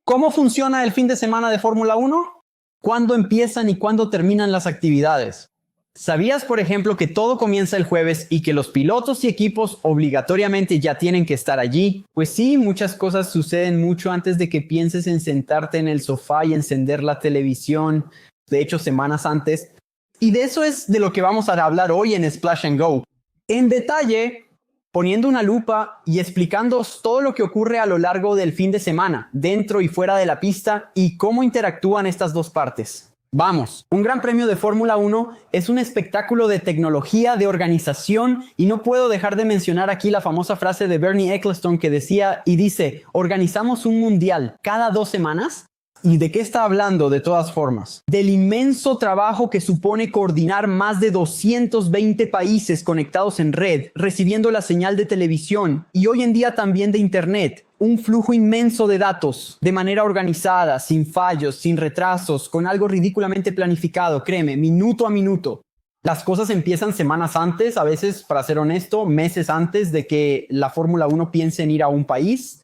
¿Cómo funciona el fin de semana de Fórmula 1? ¿Cuándo empiezan y cuándo terminan las actividades? ¿Sabías, por ejemplo, que todo comienza el jueves y que los pilotos y equipos obligatoriamente ya tienen que estar allí? Pues sí, muchas cosas suceden mucho antes de que pienses en sentarte en el sofá y encender la televisión, de hecho semanas antes. Y de eso es de lo que vamos a hablar hoy en Splash and Go. En detalle, poniendo una lupa y explicándoos todo lo que ocurre a lo largo del fin de semana, dentro y fuera de la pista, y cómo interactúan estas dos partes. Vamos, un Gran Premio de Fórmula 1 es un espectáculo de tecnología, de organización, y no puedo dejar de mencionar aquí la famosa frase de Bernie Ecclestone que decía y dice: ¿organizamos un mundial cada 2 semanas? ¿Y de qué está hablando de todas formas? Del inmenso trabajo que supone coordinar más de 220 países conectados en red, recibiendo la señal de televisión y hoy en día también de internet. Un flujo inmenso de datos, de manera organizada, sin fallos, sin retrasos, con algo ridículamente planificado, créeme, minuto a minuto. Las cosas empiezan semanas antes, a veces, para ser honesto, meses antes de que la Fórmula 1 piense en ir a un país.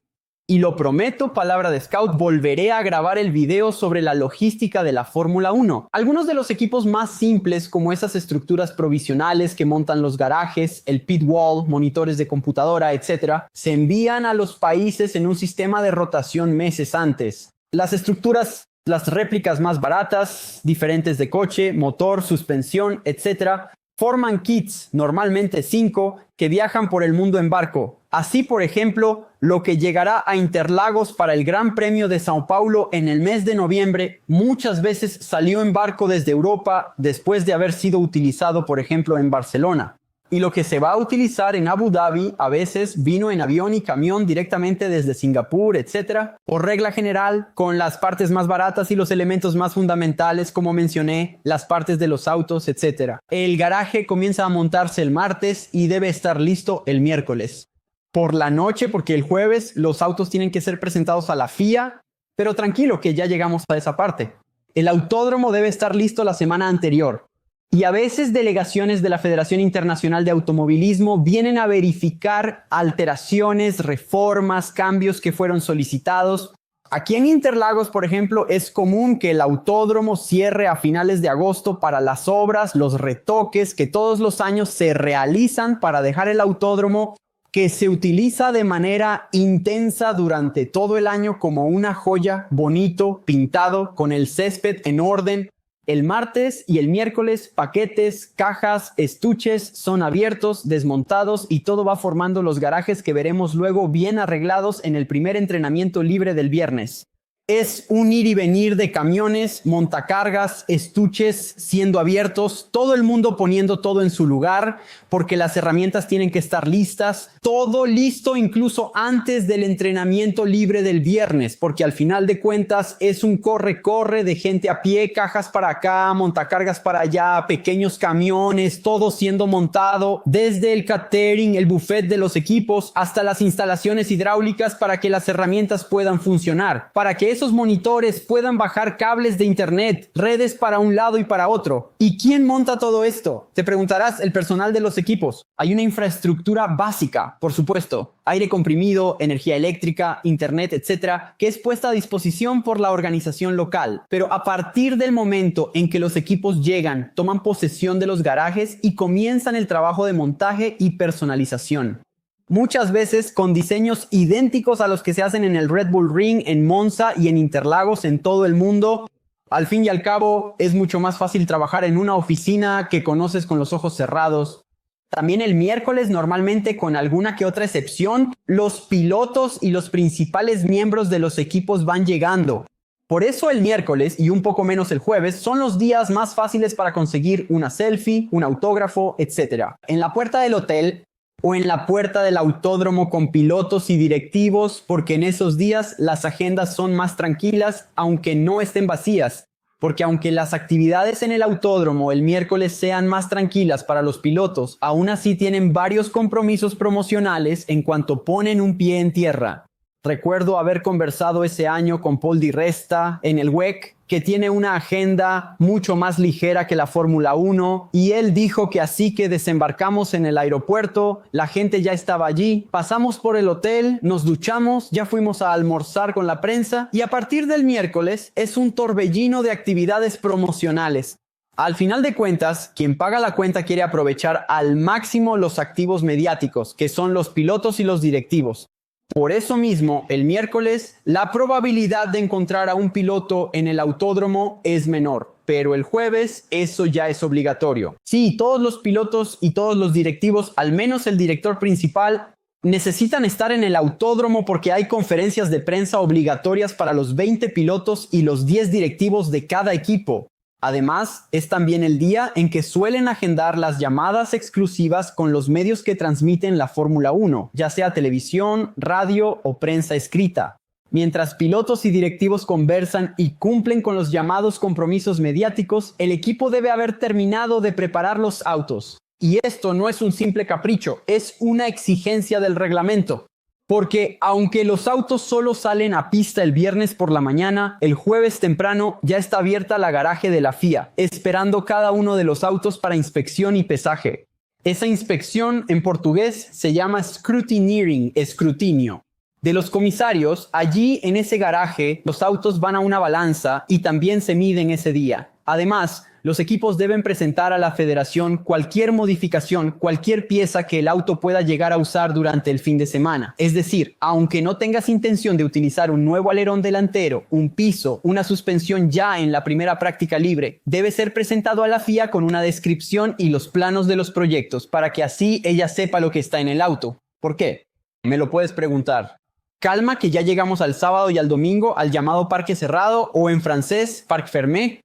Y lo prometo, palabra de scout, volveré a grabar el video sobre la logística de la Fórmula 1. Algunos de los equipos más simples, como esas estructuras provisionales que montan los garajes, el pit wall, monitores de computadora, etc., se envían a los países en un sistema de rotación meses antes. Las estructuras, las réplicas más baratas, diferentes de coche, motor, suspensión, etc., forman kits, normalmente 5, que viajan por el mundo en barco. Así, por ejemplo, lo que llegará a Interlagos para el Gran Premio de Sao Paulo en el mes de noviembre muchas veces salió en barco desde Europa después de haber sido utilizado, por ejemplo, en Barcelona. Y lo que se va a utilizar en Abu Dhabi a veces vino en avión y camión directamente desde Singapur, etc. Por regla general, con las partes más baratas y los elementos más fundamentales, como mencioné, las partes de los autos, etc. El garaje comienza a montarse el martes y debe estar listo el miércoles. Por la noche, porque el jueves los autos tienen que ser presentados a la FIA, pero tranquilo que ya llegamos a esa parte. El autódromo debe estar listo la semana anterior. Y a veces delegaciones de la Federación Internacional de Automovilismo vienen a verificar alteraciones, reformas, cambios que fueron solicitados. Aquí en Interlagos, por ejemplo, es común que el autódromo cierre a finales de agosto para las obras, los retoques que todos los años se realizan para dejar el autódromo que se utiliza de manera intensa durante todo el año como una joya, bonito, pintado, con el césped en orden. El martes y el miércoles, paquetes, cajas, estuches son abiertos, desmontados y todo va formando los garajes que veremos luego bien arreglados en el primer entrenamiento libre del viernes. Es un ir y venir de camiones, montacargas, estuches siendo abiertos, todo el mundo poniendo todo en su lugar porque las herramientas tienen que estar listas, todo listo incluso antes del entrenamiento libre del viernes, porque al final de cuentas es un corre-corre de gente a pie, cajas para acá, montacargas para allá, pequeños camiones, todo siendo montado, desde el catering, el buffet de los equipos, hasta las instalaciones hidráulicas para que las herramientas puedan funcionar, para que esos monitores puedan bajar cables de internet, redes para un lado y para otro. ¿Y quién monta todo esto? Te preguntarás, el personal de los equipos. Hay una infraestructura básica, por supuesto, aire comprimido, energía eléctrica, internet, etcétera, que es puesta a disposición por la organización local. Pero a partir del momento en que los equipos llegan, toman posesión de los garajes y comienzan el trabajo de montaje y personalización. Muchas veces con diseños idénticos a los que se hacen en el Red Bull Ring, en Monza y en Interlagos en todo el mundo. Al fin y al cabo, es mucho más fácil trabajar en una oficina que conoces con los ojos cerrados. También el miércoles, normalmente con alguna que otra excepción, los pilotos y los principales miembros de los equipos van llegando. Por eso el miércoles y un poco menos el jueves son los días más fáciles para conseguir una selfie, un autógrafo, etc. En la puerta del hotel o en la puerta del autódromo con pilotos y directivos, porque en esos días las agendas son más tranquilas, aunque no estén vacías. Porque aunque las actividades en el autódromo el miércoles sean más tranquilas para los pilotos, aún así tienen varios compromisos promocionales en cuanto ponen un pie en tierra. Recuerdo haber conversado ese año con Paul Di Resta en el WEC, que tiene una agenda mucho más ligera que la Fórmula 1, y él dijo que así que desembarcamos en el aeropuerto, la gente ya estaba allí, pasamos por el hotel, nos duchamos, ya fuimos a almorzar con la prensa, y a partir del miércoles es un torbellino de actividades promocionales. Al final de cuentas, quien paga la cuenta quiere aprovechar al máximo los activos mediáticos, que son los pilotos y los directivos. Por eso mismo, el miércoles, la probabilidad de encontrar a un piloto en el autódromo es menor, pero el jueves eso ya es obligatorio. Sí, todos los pilotos y todos los directivos, al menos el director principal, necesitan estar en el autódromo porque hay conferencias de prensa obligatorias para los 20 pilotos y los 10 directivos de cada equipo. Además, es también el día en que suelen agendar las llamadas exclusivas con los medios que transmiten la Fórmula 1, ya sea televisión, radio o prensa escrita. Mientras pilotos y directivos conversan y cumplen con los llamados compromisos mediáticos, el equipo debe haber terminado de preparar los autos. Y esto no es un simple capricho, es una exigencia del reglamento. Porque aunque los autos solo salen a pista el viernes por la mañana, el jueves temprano ya está abierta la garaje de la FIA, esperando cada uno de los autos para inspección y pesaje. Esa inspección en portugués se llama scrutineering, escrutinio. De los comisarios, allí en ese garaje, los autos van a una balanza y también se miden ese día. Además, los equipos deben presentar a la federación cualquier modificación, cualquier pieza que el auto pueda llegar a usar durante el fin de semana. Es decir, aunque no tengas intención de utilizar un nuevo alerón delantero, un piso, una suspensión ya en la primera práctica libre, debe ser presentado a la FIA con una descripción y los planos de los proyectos para que así ella sepa lo que está en el auto. ¿Por qué? Me lo puedes preguntar. Calma que ya llegamos al sábado y al domingo al llamado parque cerrado o en francés, parc fermé.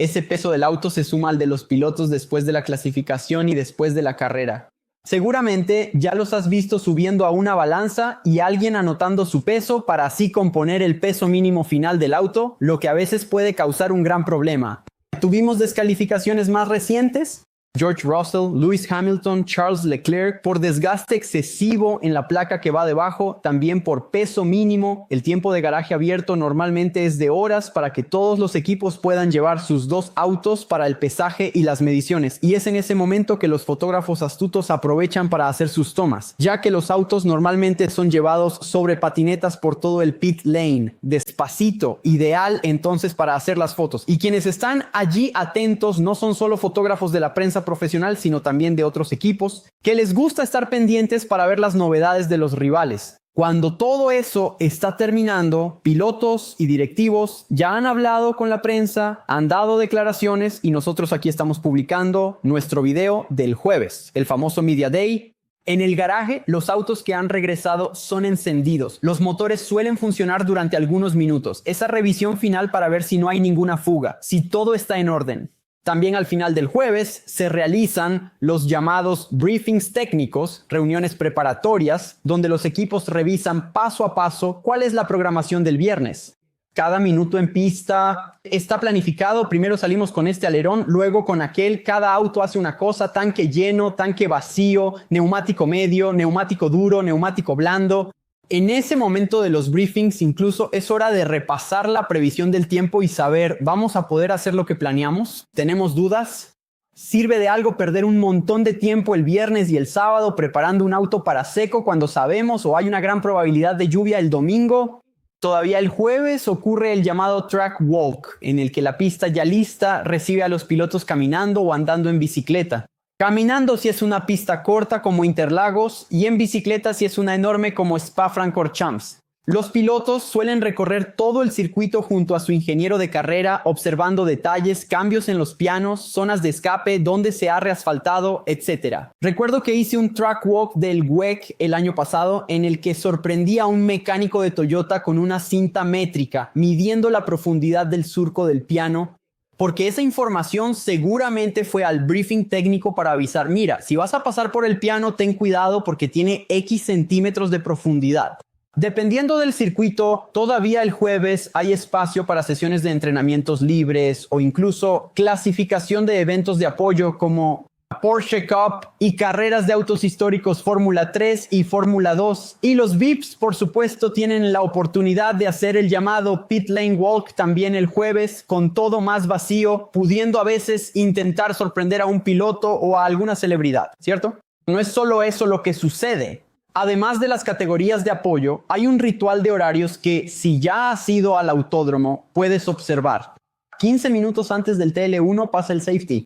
Ese peso del auto se suma al de los pilotos después de la clasificación y después de la carrera. Seguramente ya los has visto subiendo a una balanza y alguien anotando su peso para así componer el peso mínimo final del auto, lo que a veces puede causar un gran problema. ¿Tuvimos descalificaciones más recientes? George Russell, Lewis Hamilton, Charles Leclerc, por desgaste excesivo en la placa que va debajo, también por peso mínimo. El tiempo de garaje abierto normalmente es de horas para que todos los equipos puedan llevar sus dos autos para el pesaje y las mediciones. Y es en ese momento que los fotógrafos astutos aprovechan para hacer sus tomas, ya que los autos normalmente son llevados sobre patinetas por todo el pit lane, despacito, ideal entonces para hacer las fotos. Y quienes están allí atentos no son solo fotógrafos de la prensa profesional, sino también de otros equipos, que les gusta estar pendientes para ver las novedades de los rivales. Cuando todo eso está terminando, pilotos y directivos ya han hablado con la prensa, han dado declaraciones y nosotros aquí estamos publicando nuestro video del jueves, el famoso Media Day. En el garaje, los autos que han regresado son encendidos. Los motores suelen funcionar durante algunos minutos. Esa revisión final para ver si no hay ninguna fuga, si todo está en orden. También al final del jueves se realizan los llamados briefings técnicos, reuniones preparatorias, donde los equipos revisan paso a paso cuál es la programación del viernes. Cada minuto en pista está planificado, primero salimos con este alerón, luego con aquel, cada auto hace una cosa, tanque lleno, tanque vacío, neumático medio, neumático duro, neumático blando. En ese momento de los briefings incluso es hora de repasar la previsión del tiempo y saber, ¿vamos a poder hacer lo que planeamos? ¿Tenemos dudas? ¿Sirve de algo perder un montón de tiempo el viernes y el sábado preparando un auto para seco cuando sabemos o hay una gran probabilidad de lluvia el domingo? Todavía el jueves ocurre el llamado track walk, en el que la pista ya lista recibe a los pilotos caminando o andando en bicicleta. Caminando si es una pista corta como Interlagos y en bicicleta si es una enorme como Spa-Francorchamps. Los pilotos suelen recorrer todo el circuito junto a su ingeniero de carrera, observando detalles, cambios en los pianos, zonas de escape, donde se ha reasfaltado, etc. Recuerdo que hice un track walk del WEC el año pasado en el que sorprendí a un mecánico de Toyota con una cinta métrica, midiendo la profundidad del surco del piano, porque esa información seguramente fue al briefing técnico para avisar, mira, si vas a pasar por el piano, ten cuidado porque tiene X centímetros de profundidad. Dependiendo del circuito, todavía el jueves hay espacio para sesiones de entrenamientos libres o incluso clasificación de eventos de apoyo como Porsche Cup y carreras de autos históricos Fórmula 3 y Fórmula 2. Y los VIPs, por supuesto, tienen la oportunidad de hacer el llamado Pit Lane Walk también el jueves, con todo más vacío, pudiendo a veces intentar sorprender a un piloto o a alguna celebridad, ¿cierto? No es solo eso lo que sucede. Además de las categorías de apoyo, hay un ritual de horarios que, si ya has ido al autódromo, puedes observar. 15 minutos antes del TL1 pasa el safety.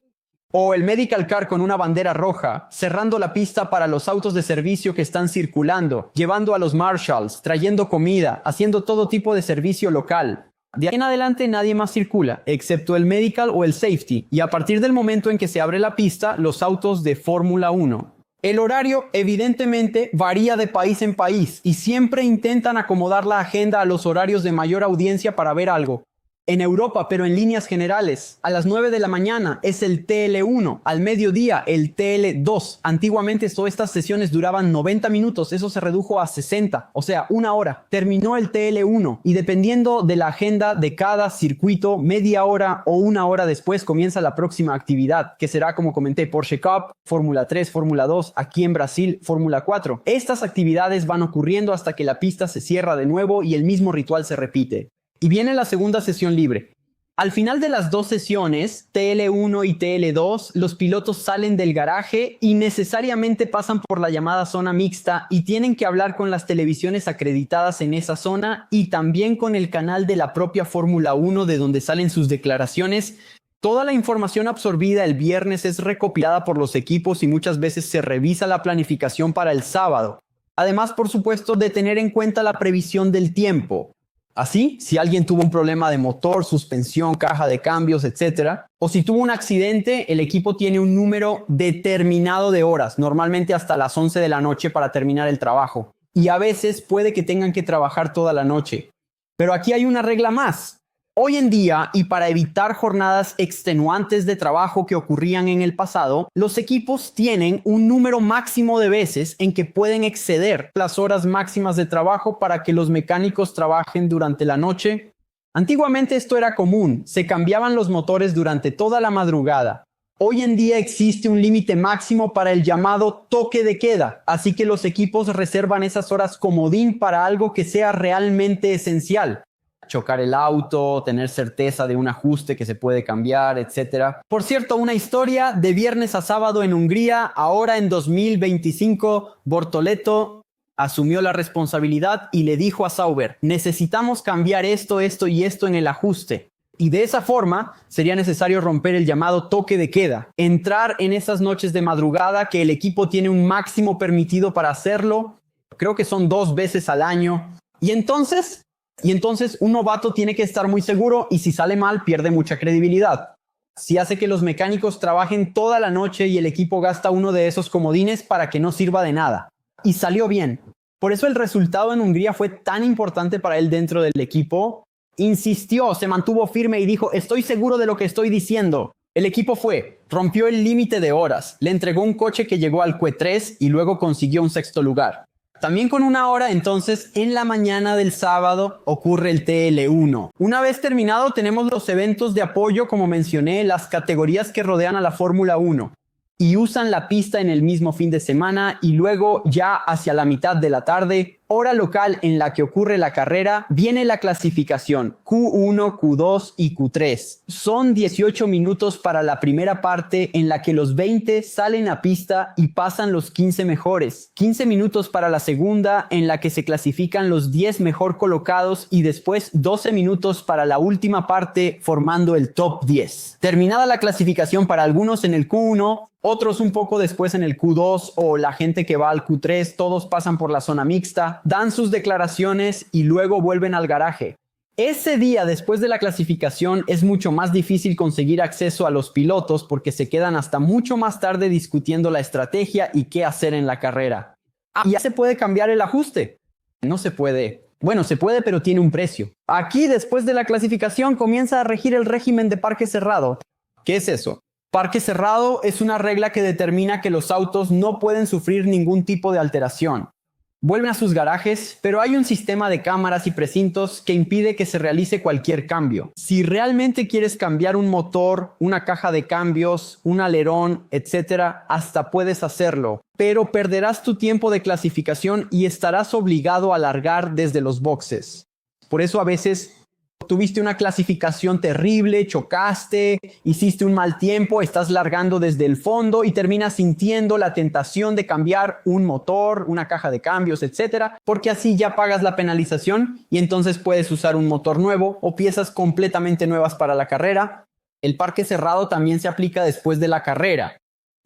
O el medical car con una bandera roja, cerrando la pista para los autos de servicio que están circulando, llevando a los marshals, trayendo comida, haciendo todo tipo de servicio local. De ahí en adelante nadie más circula, excepto el medical o el safety, y a partir del momento en que se abre la pista, los autos de Fórmula 1. El horario evidentemente varía de país en país y siempre intentan acomodar la agenda a los horarios de mayor audiencia para ver algo. En Europa, pero en líneas generales, a las 9 de la mañana es el TL1, al mediodía el TL2. Antiguamente todas estas sesiones duraban 90 minutos, eso se redujo a 60, o sea, una hora. Terminó el TL1 y dependiendo de la agenda de cada circuito, media hora o una hora después comienza la próxima actividad, que será, como comenté, Porsche Cup, Fórmula 3, Fórmula 2, aquí en Brasil, Fórmula 4. Estas actividades van ocurriendo hasta que la pista se cierra de nuevo y el mismo ritual se repite. Y viene la segunda sesión libre. Al final de las dos sesiones, TL1 y TL2, los pilotos salen del garaje y necesariamente pasan por la llamada zona mixta y tienen que hablar con las televisiones acreditadas en esa zona y también con el canal de la propia Fórmula 1 de donde salen sus declaraciones. Toda la información absorbida el viernes es recopilada por los equipos y muchas veces se revisa la planificación para el sábado. Además, por supuesto, de tener en cuenta la previsión del tiempo. Así, si alguien tuvo un problema de motor, suspensión, caja de cambios, etc., o si tuvo un accidente, el equipo tiene un número determinado de horas, normalmente hasta las 11 de la noche para terminar el trabajo. Y a veces puede que tengan que trabajar toda la noche. Pero aquí hay una regla más. Hoy en día, y para evitar jornadas extenuantes de trabajo que ocurrían en el pasado, los equipos tienen un número máximo de veces en que pueden exceder las horas máximas de trabajo para que los mecánicos trabajen durante la noche. Antiguamente esto era común, se cambiaban los motores durante toda la madrugada. Hoy en día existe un límite máximo para el llamado toque de queda, así que los equipos reservan esas horas comodín para algo que sea realmente esencial. Chocar el auto, tener certeza de un ajuste que se puede cambiar, etc. Por cierto, una historia de viernes a sábado en Hungría, ahora en 2025, Bortoleto asumió la responsabilidad y le dijo a Sauber, necesitamos cambiar esto y esto en el ajuste. Y de esa forma sería necesario romper el llamado toque de queda, entrar en esas noches de madrugada que el equipo tiene un máximo permitido para hacerlo, creo que son 2 veces al año. Y entonces un novato tiene que estar muy seguro y si sale mal pierde mucha credibilidad. Si hace que los mecánicos trabajen toda la noche y el equipo gasta uno de esos comodines para que no sirva de nada. Y salió bien. Por eso el resultado en Hungría fue tan importante para él dentro del equipo. Insistió, se mantuvo firme y dijo, estoy seguro de lo que estoy diciendo. El equipo rompió el límite de horas, le entregó un coche que llegó al Q3 y luego consiguió un 6º lugar. También con una hora, entonces, en la mañana del sábado ocurre el TL1. Una vez terminado, tenemos los eventos de apoyo, como mencioné, las categorías que rodean a la Fórmula 1. Y usan la pista en el mismo fin de semana y luego ya hacia la mitad de la tarde, hora local en la que ocurre la carrera, viene la clasificación Q1, Q2 y Q3. Son 18 minutos para la primera parte en la que los 20 salen a pista y pasan los 15 mejores. 15 minutos para la segunda en la que se clasifican los 10 mejor colocados y después 12 minutos para la última parte formando el top 10. Terminada la clasificación para algunos en el Q1, otros un poco después en el Q2 o la gente que va al Q3, todos pasan por la zona mixta, dan sus declaraciones y luego vuelven al garaje. Ese día después de la clasificación es mucho más difícil conseguir acceso a los pilotos porque se quedan hasta mucho más tarde discutiendo la estrategia y qué hacer en la carrera. ¿Ya se puede cambiar el ajuste? No se puede. Bueno, se puede, pero tiene un precio. Aquí, después de la clasificación, comienza a regir el régimen de parque cerrado. ¿Qué es eso? Parque cerrado es una regla que determina que los autos no pueden sufrir ningún tipo de alteración. Vuelven a sus garajes, pero hay un sistema de cámaras y precintos que impide que se realice cualquier cambio. Si realmente quieres cambiar un motor, una caja de cambios, un alerón, etc., hasta puedes hacerlo, pero perderás tu tiempo de clasificación y estarás obligado a largar desde los boxes. Por eso a veces tuviste una clasificación terrible, chocaste, hiciste un mal tiempo, estás largando desde el fondo y terminas sintiendo la tentación de cambiar un motor, una caja de cambios, etcétera, porque así ya pagas la penalización y entonces puedes usar un motor nuevo o piezas completamente nuevas para la carrera. El parque cerrado también se aplica después de la carrera.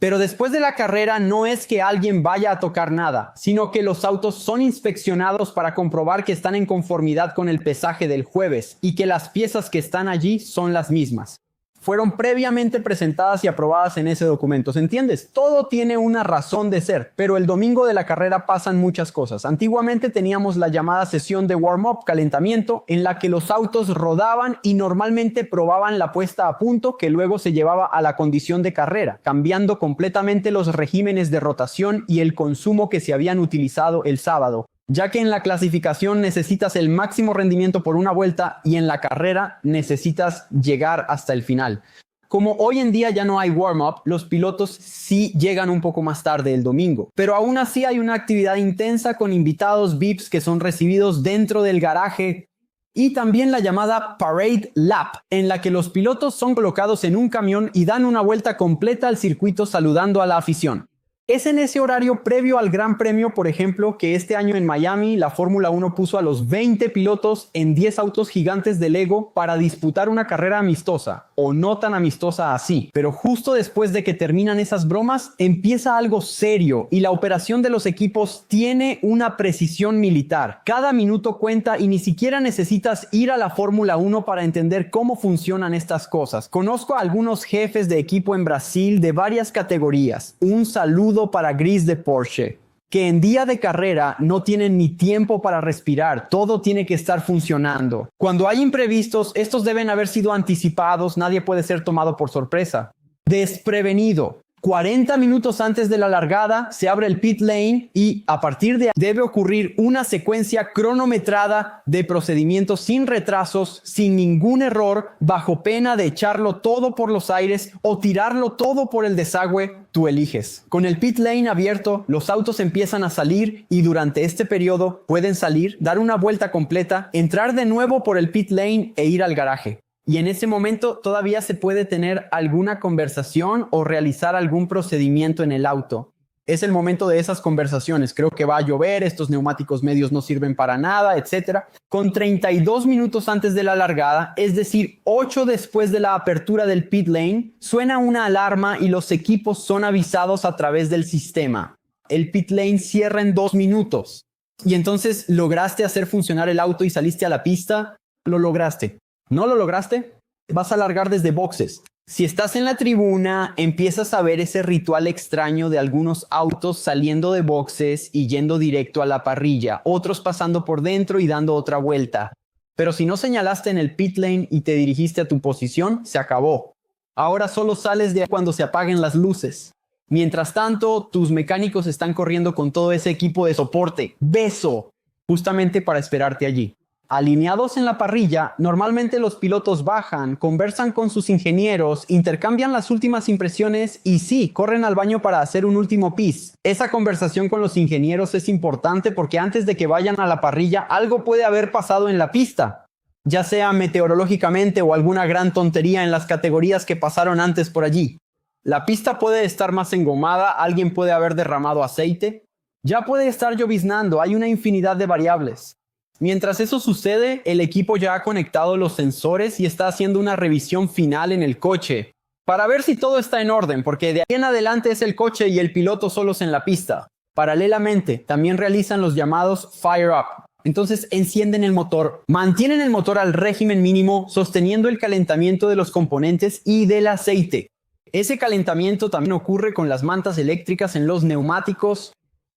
Pero después de la carrera no es que alguien vaya a tocar nada, sino que los autos son inspeccionados para comprobar que están en conformidad con el pesaje del jueves y que las piezas que están allí son las mismas. Fueron previamente presentadas y aprobadas en ese documento, ¿se entiendes? Todo tiene una razón de ser, pero el domingo de la carrera pasan muchas cosas. Antiguamente teníamos la llamada sesión de warm-up, calentamiento, en la que los autos rodaban y normalmente probaban la puesta a punto que luego se llevaba a la condición de carrera, cambiando completamente los regímenes de rotación y el consumo que se habían utilizado el sábado, ya que en la clasificación necesitas el máximo rendimiento por una vuelta y en la carrera necesitas llegar hasta el final. Como hoy en día ya no hay warm-up, los pilotos sí llegan un poco más tarde el domingo, pero aún así hay una actividad intensa con invitados VIPs que son recibidos dentro del garaje y también la llamada Parade Lap, en la que los pilotos son colocados en un camión y dan una vuelta completa al circuito saludando a la afición. Es en ese horario previo al Gran Premio, por ejemplo, que este año en Miami la Fórmula 1 puso a los 20 pilotos en 10 autos gigantes de Lego para disputar una carrera amistosa, o no tan amistosa así. Pero justo después de que terminan esas bromas, empieza algo serio y la operación de los equipos tiene una precisión militar. Cada minuto cuenta y ni siquiera necesitas ir a la Fórmula 1 para entender cómo funcionan estas cosas. Conozco a algunos jefes de equipo en Brasil de varias categorías. Un saludo para Gris de Porsche, que en día de carrera no tienen ni tiempo para respirar, todo tiene que estar funcionando. Cuando hay imprevistos, estos deben haber sido anticipados, nadie puede ser tomado por sorpresa. Desprevenido. 40 minutos antes de la largada se abre el pit lane y a partir de ahí debe ocurrir una secuencia cronometrada de procedimientos sin retrasos, sin ningún error, bajo pena de echarlo todo por los aires o tirarlo todo por el desagüe. Tú eliges. Con el pit lane abierto, los autos empiezan a salir y durante este periodo pueden salir, dar una vuelta completa, entrar de nuevo por el pit lane e ir al garaje. Y en ese momento todavía se puede tener alguna conversación o realizar algún procedimiento en el auto. Es el momento de esas conversaciones. Creo que va a llover, estos neumáticos medios no sirven para nada, etc. Con 32 minutos antes de la largada, es decir, 8 después de la apertura del pit lane, suena una alarma y los equipos son avisados a través del sistema. El pit lane cierra en 2 minutos. Y entonces lograste hacer funcionar el auto y saliste a la pista. Lo lograste. ¿No lo lograste? Vas a largar desde boxes. Si estás en la tribuna, empiezas a ver ese ritual extraño de algunos autos saliendo de boxes y yendo directo a la parrilla, otros pasando por dentro y dando otra vuelta. Pero si no señalaste en el pit lane y te dirigiste a tu posición, se acabó. Ahora solo sales de ahí cuando se apaguen las luces. Mientras tanto, tus mecánicos están corriendo con todo ese equipo de soporte, beso, justamente para esperarte allí. Alineados en la parrilla, normalmente los pilotos bajan, conversan con sus ingenieros, intercambian las últimas impresiones y sí, corren al baño para hacer un último pis. Esa conversación con los ingenieros es importante porque antes de que vayan a la parrilla, algo puede haber pasado en la pista, ya sea meteorológicamente o alguna gran tontería en las categorías que pasaron antes por allí. La pista puede estar más engomada, alguien puede haber derramado aceite, ya puede estar lloviznando, hay una infinidad de variables. Mientras eso sucede, el equipo ya ha conectado los sensores y está haciendo una revisión final en el coche para ver si todo está en orden, porque de ahí en adelante es el coche y el piloto solos en la pista. Paralelamente, también realizan los llamados Fire Up. Entonces encienden el motor, mantienen el motor al régimen mínimo, sosteniendo el calentamiento de los componentes y del aceite. Ese calentamiento también ocurre con las mantas eléctricas en los neumáticos.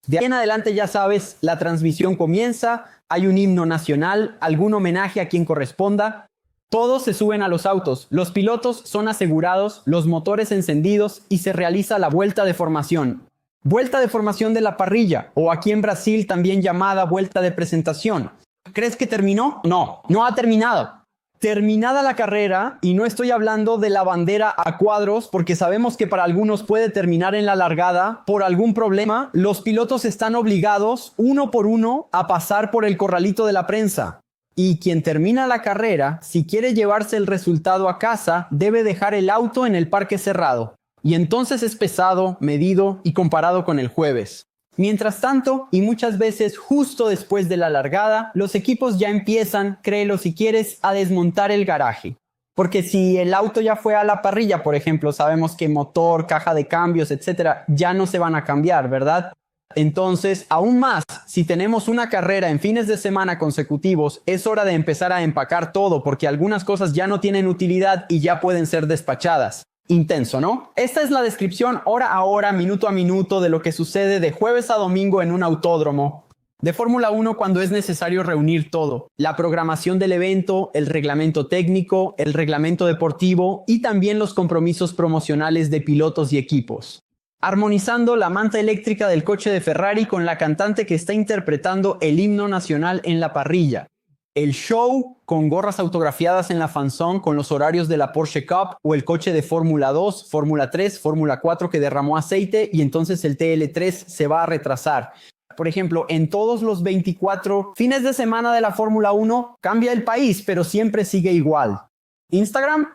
De ahí en adelante ya sabes, la transmisión comienza, hay un himno nacional, algún homenaje a quien corresponda. Todos se suben a los autos, los pilotos son asegurados, los motores encendidos y se realiza la vuelta de formación. Vuelta de formación de la parrilla, o aquí en Brasil también llamada vuelta de presentación. ¿Crees que terminó? No, no ha terminado. Terminada la carrera, y no estoy hablando de la bandera a cuadros, porque sabemos que para algunos puede terminar en la largada por algún problema, los pilotos están obligados, uno por uno, a pasar por el corralito de la prensa. Y quien termina la carrera, si quiere llevarse el resultado a casa, debe dejar el auto en el parque cerrado. Y entonces es pesado, medido y comparado con el jueves. Mientras tanto, y muchas veces justo después de la largada, los equipos ya empiezan, créelo si quieres, a desmontar el garaje. Porque si el auto ya fue a la parrilla, por ejemplo, sabemos que motor, caja de cambios, etcétera, ya no se van a cambiar, ¿verdad? Entonces, aún más, si tenemos una carrera en fines de semana consecutivos, es hora de empezar a empacar todo porque algunas cosas ya no tienen utilidad y ya pueden ser despachadas. Intenso, ¿no? Esta es la descripción hora a hora, minuto a minuto de lo que sucede de jueves a domingo en un autódromo de Fórmula 1 cuando es necesario reunir todo. La programación del evento, el reglamento técnico, el reglamento deportivo y también los compromisos promocionales de pilotos y equipos. Armonizando la manta eléctrica del coche de Ferrari con la cantante que está interpretando el himno nacional en la parrilla. El show con gorras autografiadas en la fanzone con los horarios de la Porsche Cup o el coche de Fórmula 2, Fórmula 3, Fórmula 4 que derramó aceite y entonces el TL3 se va a retrasar. Por ejemplo, en todos los 24 fines de semana de la Fórmula 1 cambia el país, pero siempre sigue igual. Instagram.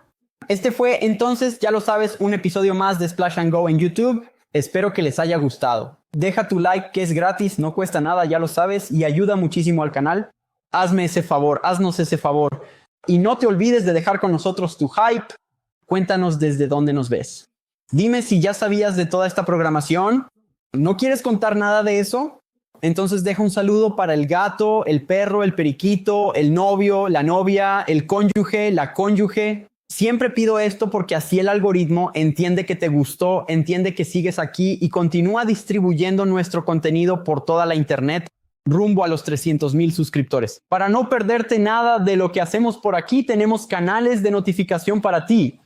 Este fue entonces, ya lo sabes, un episodio más de Splash and Go en YouTube. Espero que les haya gustado. Deja tu like que es gratis, no cuesta nada, ya lo sabes, y ayuda muchísimo al canal. Hazme ese favor, haznos ese favor. Y no te olvides de dejar con nosotros tu hype. Cuéntanos desde dónde nos ves. Dime si ya sabías de toda esta programación. ¿No quieres contar nada de eso? Entonces deja un saludo para el gato, el perro, el periquito, el novio, la novia, el cónyuge, la cónyuge. Siempre pido esto porque así el algoritmo entiende que te gustó, entiende que sigues aquí y continúa distribuyendo nuestro contenido por toda la internet rumbo a los 300,000 suscriptores. Para no perderte nada de lo que hacemos por aquí, tenemos canales de notificación para ti.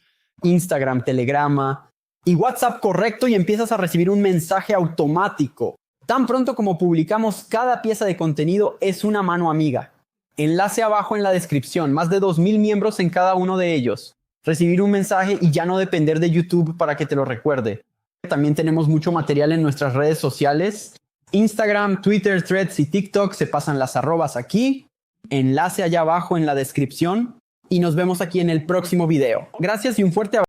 Instagram, Telegrama y WhatsApp correcto y empiezas a recibir un mensaje automático. Tan pronto como publicamos cada pieza de contenido es una mano amiga. Enlace abajo en la descripción, más de 2,000 miembros en cada uno de ellos. Recibir un mensaje y ya no depender de YouTube para que te lo recuerde. También tenemos mucho material en nuestras redes sociales. Instagram, Twitter, Threads y TikTok se pasan las arrobas aquí. Enlace allá abajo en la descripción. Y nos vemos aquí en el próximo video. Gracias y un fuerte abrazo.